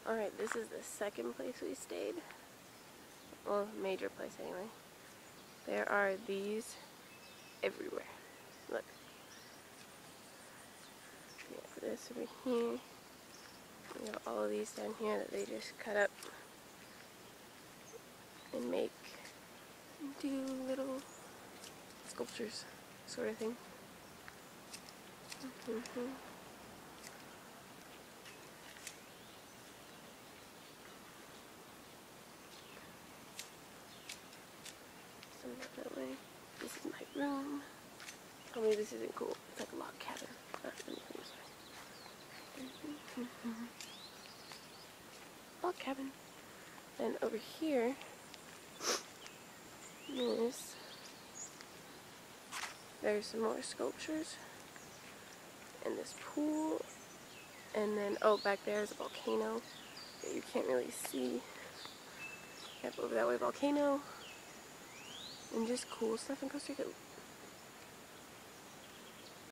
Alright, this is the second place we stayed. Well, major place anyway. There are these everywhere. Look. We have this over here. We have all of these down here that they just cut up and make into little sculptures, sort of thing. So that way. This is my room. Tell me this isn't cool. It's like a log cabin. Log cabin. Then over here is there's some more sculptures and this pool, and then back there is a volcano that you can't really see. Yep, over that way, volcano, and just cool stuff in Costa Rica.